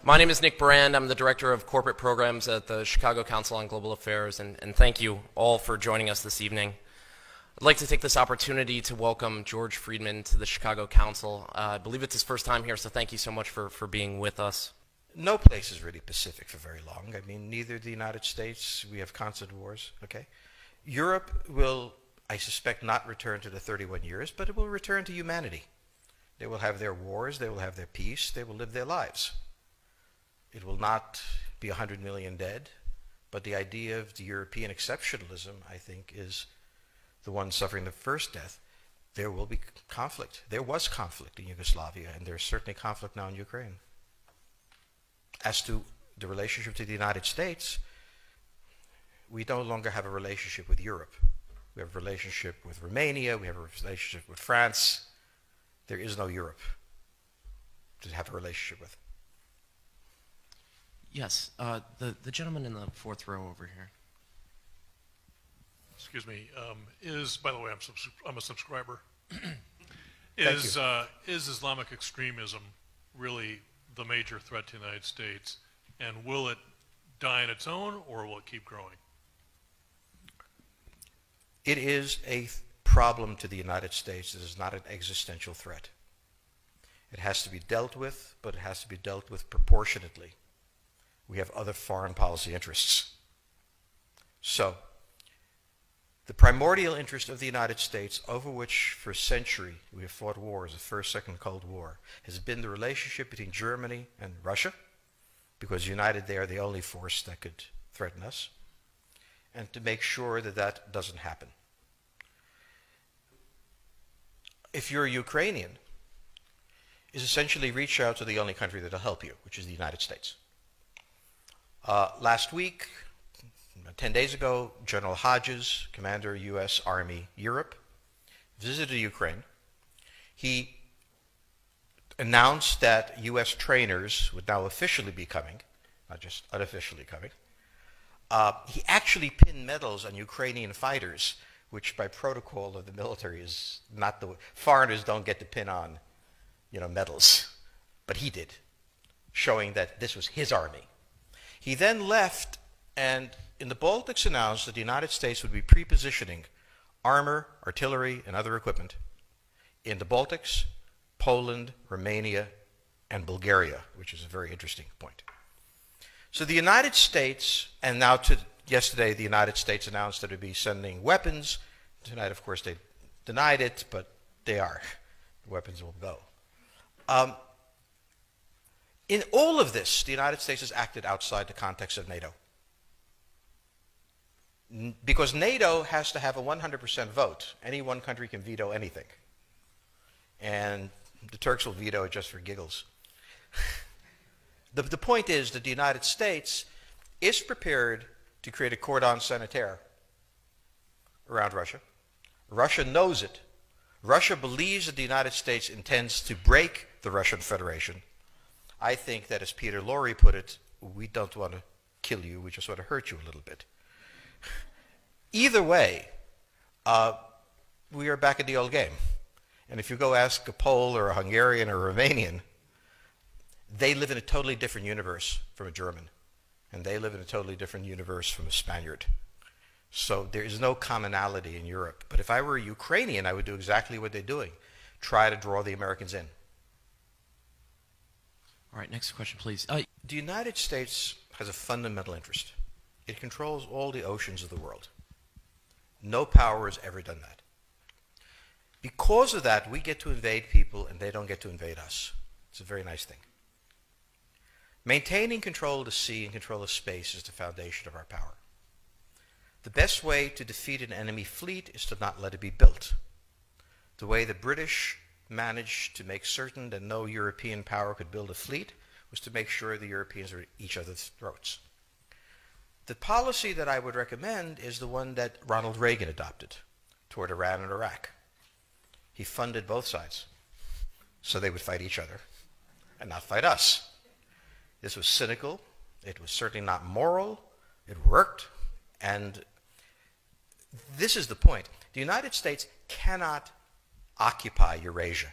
My name is Nick Brand. I'm the Director of Corporate Programs at the Chicago Council on Global Affairs, and thank you all for joining us this evening. I'd like to take this opportunity to welcome George Friedman to the Chicago Council. I believe it's his first time here, so thank you so much for being with us. No place is really pacific for very long. I mean, neither the United States, we have constant wars, okay? Europe will, I suspect, not return to the 31 years, but it will return to humanity. They will have their wars, they will have their peace, they will live their lives. It will not be 100 million dead, but the idea of the European exceptionalism, I think, is the one suffering the first death. There will be conflict. There was conflict in Yugoslavia, and there's certainly conflict now in Ukraine. As to the relationship to the United States, we no longer have a relationship with Europe. We have a relationship with Romania, we have a relationship with France. There is no Europe to have a relationship with. Yes, the gentleman in the fourth row over here. Excuse me. By the way, I'm a subscriber. Is Islamic extremism really the major threat to the United States, and will it die on its own, or will it keep growing? It is a problem to the United States. It is not an existential threat. It has to be dealt with, but it has to be dealt with proportionately. We have other foreign policy interests. So, the primordial interest of the United States, over which for a century we have fought wars, the First, Second Cold War, has been the relationship between Germany and Russia, because united they are the only force that could threaten us, and to make sure that that doesn't happen. If you're a Ukrainian, is essentially reach out to the only country that will help you, which is the United States. Last week, 10 days ago, General Hodges, Commander U.S. Army Europe, visited Ukraine. He announced that U.S. trainers would now officially be coming, not just unofficially coming. He actually pinned medals on Ukrainian fighters, which by protocol of the military is not the way. Foreigners don't get to pin on, medals, but he did, showing that this was his army. He then left and in the Baltics announced that the United States would be pre-positioning armor, artillery, and other equipment in the Baltics, Poland, Romania, and Bulgaria, which is a very interesting point. So the United States, and now yesterday the United States announced that it would be sending weapons. Tonight, of course, they denied it, but they are. The weapons will go. In all of this, the United States has acted outside the context of NATO. Because NATO has to have a 100% vote. Any one country can veto anything. And the Turks will veto it just for giggles. The point is that the United States is prepared to create a cordon sanitaire around Russia. Russia knows it. Russia believes that the United States intends to break the Russian Federation. I think that, as Peter Lorre put it, we don't want to kill you, we just want to hurt you a little bit. Either way, we are back in the old game. And if you go ask a Pole or a Hungarian or a Romanian, they live in a totally different universe from a German. And they live in a totally different universe from a Spaniard. So there is no commonality in Europe. But if I were a Ukrainian, I would do exactly what they're doing. Try to draw the Americans in. All right, next question, please. The United States has a fundamental interest. It controls all the oceans of the world. No power has ever done that. Because of that, we get to invade people and they don't get to invade us. It's a very nice thing. Maintaining control of the sea and control of space is the foundation of our power. The best way to defeat an enemy fleet is to not let it be built. The way the British managed to make certain that no European power could build a fleet was to make sure the Europeans were at each other's throats. The policy that I would recommend is the one that Ronald Reagan adopted toward Iran and Iraq. He funded both sides so they would fight each other and not fight us. This was cynical. It was certainly not moral. It worked. And this is the point. The United States cannot occupy Eurasia.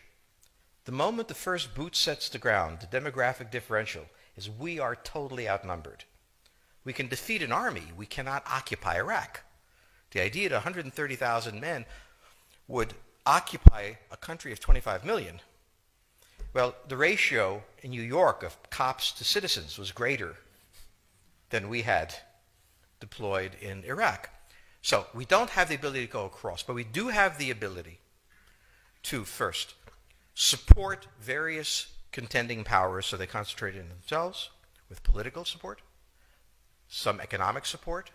The moment the first boot sets the ground, the demographic differential is we are totally outnumbered. We can defeat an army. We cannot occupy Iraq. The idea that 130,000 men would occupy a country of 25 million, well, the ratio in New York of cops to citizens was greater than we had deployed in Iraq. So we don't have the ability to go across, but we do have the ability to, first, support various contending powers so they concentrate in themselves with political support, some economic support,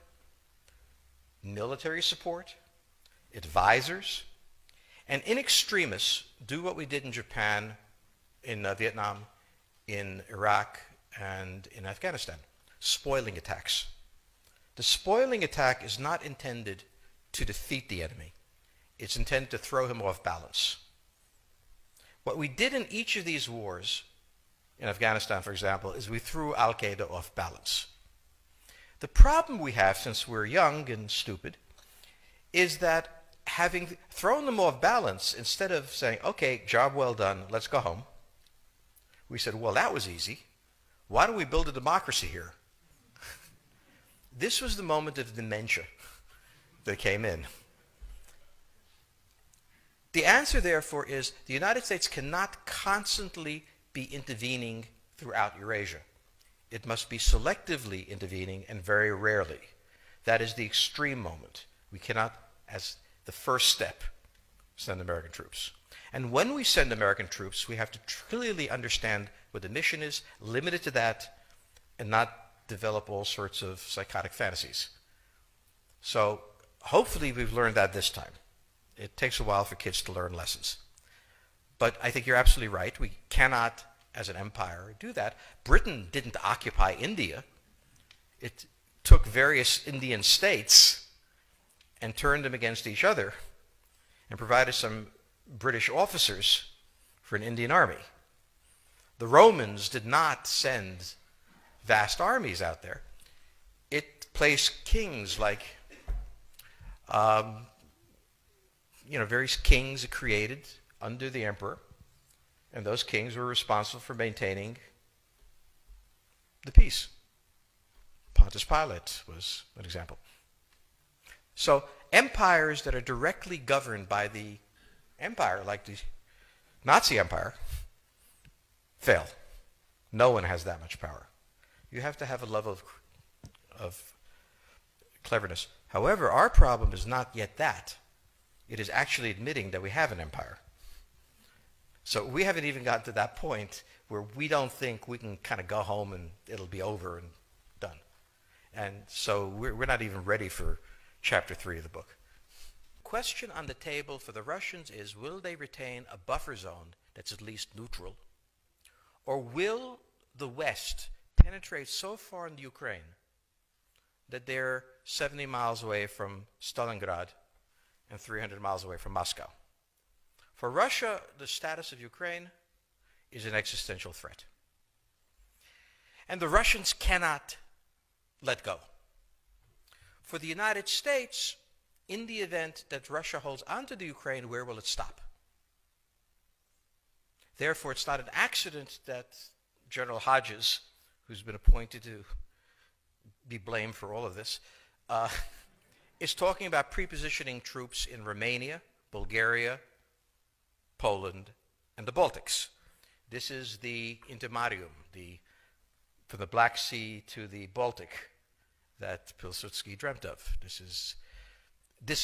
military support, advisors, and in extremis, do what we did in Japan, in Vietnam, in Iraq, and in Afghanistan, spoiling attacks. The spoiling attack is not intended to defeat the enemy. It's intended to throw him off balance. What we did in each of these wars, in Afghanistan, for example, is we threw Al-Qaeda off balance. The problem we have, since we're young and stupid, is that having thrown them off balance, instead of saying, okay, job well done, let's go home, we said, well, that was easy. Why don't we build a democracy here? This was the moment of dementia that came in. The answer, therefore, is the United States cannot constantly be intervening throughout Eurasia. It must be selectively intervening and very rarely. That is the extreme moment. We cannot, as the first step, send American troops. And when we send American troops, we have to clearly understand what the mission is, limit it to that, and not develop all sorts of psychotic fantasies. So hopefully we've learned that this time. It takes a while for kids to learn lessons. But I think you're absolutely right. We cannot, as an empire, do that. Britain didn't occupy India. It took various Indian states and turned them against each other and provided some British officers for an Indian army. The Romans did not send vast armies out there. It placed kings like, various kings it created under the emperor, and those kings were responsible for maintaining the peace. Pontius Pilate was an example. So empires that are directly governed by the empire, like the Nazi Empire, fail. No one has that much power. You have to have a level of cleverness. However, our problem is not yet that. It is actually admitting that we have an empire. So we haven't even gotten to that point where we don't think we can kind of go home and it'll be over and done. And so we're not even ready for chapter 3 of the book. Question on the table for the Russians is, will they retain a buffer zone that's at least neutral? Or will the West penetrate so far in the Ukraine that they're 70 miles away from Stalingrad and 300 miles away from Moscow? For Russia, the status of Ukraine is an existential threat. And the Russians cannot let go. For the United States, in the event that Russia holds onto the Ukraine, where will it stop? Therefore, it's not an accident that General Hodges, who's been appointed to be blamed for all of this, is talking about prepositioning troops in Romania, Bulgaria, Poland, and the Baltics. This is the intermarium, from the Black Sea to the Baltic, that Pilsudski dreamt of. This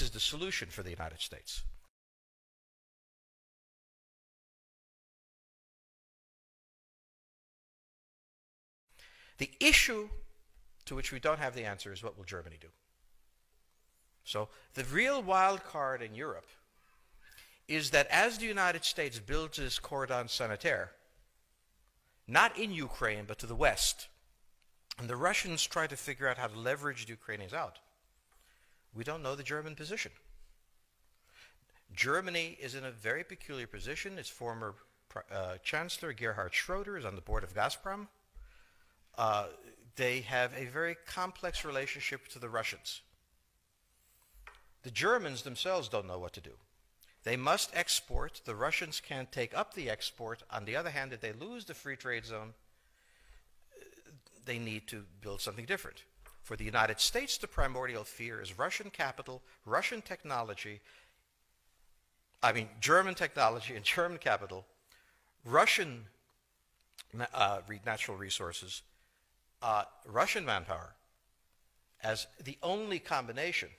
is the solution for the United States. The issue to which we don't have the answer is, what will Germany do? So the real wild card in Europe is that as the United States builds this cordon sanitaire, not in Ukraine, but to the west, and the Russians try to figure out how to leverage the Ukrainians out, we don't know the German position. Germany is in a very peculiar position. Its former Chancellor, Gerhard Schroeder, is on the board of Gazprom. They have a very complex relationship to the Russians. The Germans themselves don't know what to do. They must export. The Russians can't take up the export. On the other hand, if they lose the free trade zone, they need to build something different. For the United States, the primordial fear is Russian capital, Russian technology, German technology and German capital, Russian natural resources, Russian manpower, as the only combination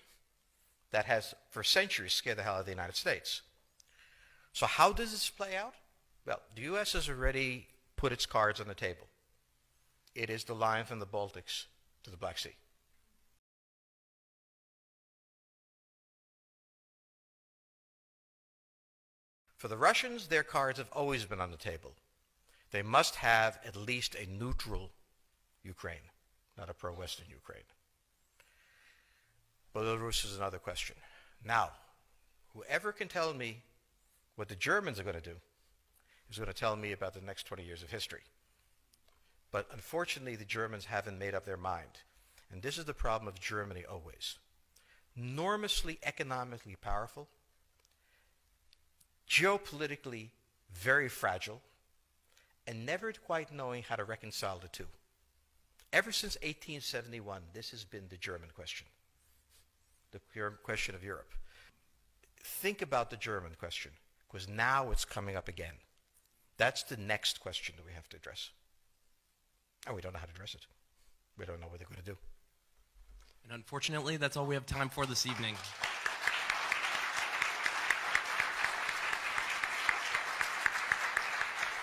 that has, for centuries, scared the hell out of the United States. So how does this play out? Well, the U.S. has already put its cards on the table. It is the line from the Baltics to the Black Sea. For the Russians, their cards have always been on the table. They must have at least a neutral Ukraine, not a pro-Western Ukraine. Belarus is another question. Now, whoever can tell me what the Germans are going to do is going to tell me about the next 20 years of history. But unfortunately, the Germans haven't made up their mind. And this is the problem of Germany always. Enormously economically powerful, geopolitically very fragile, and never quite knowing how to reconcile the two. Ever since 1871, this has been the German question, the question of Europe. Think about the German question, because now it's coming up again. That's the next question that we have to address. And we don't know how to address it. We don't know what they're going to do. And unfortunately, that's all we have time for this evening.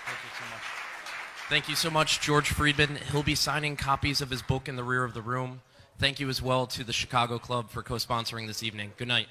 Thank you so much. Thank you so much, George Friedman. He'll be signing copies of his book in the rear of the room. Thank you as well to the Chicago Club for co-sponsoring this evening. Good night.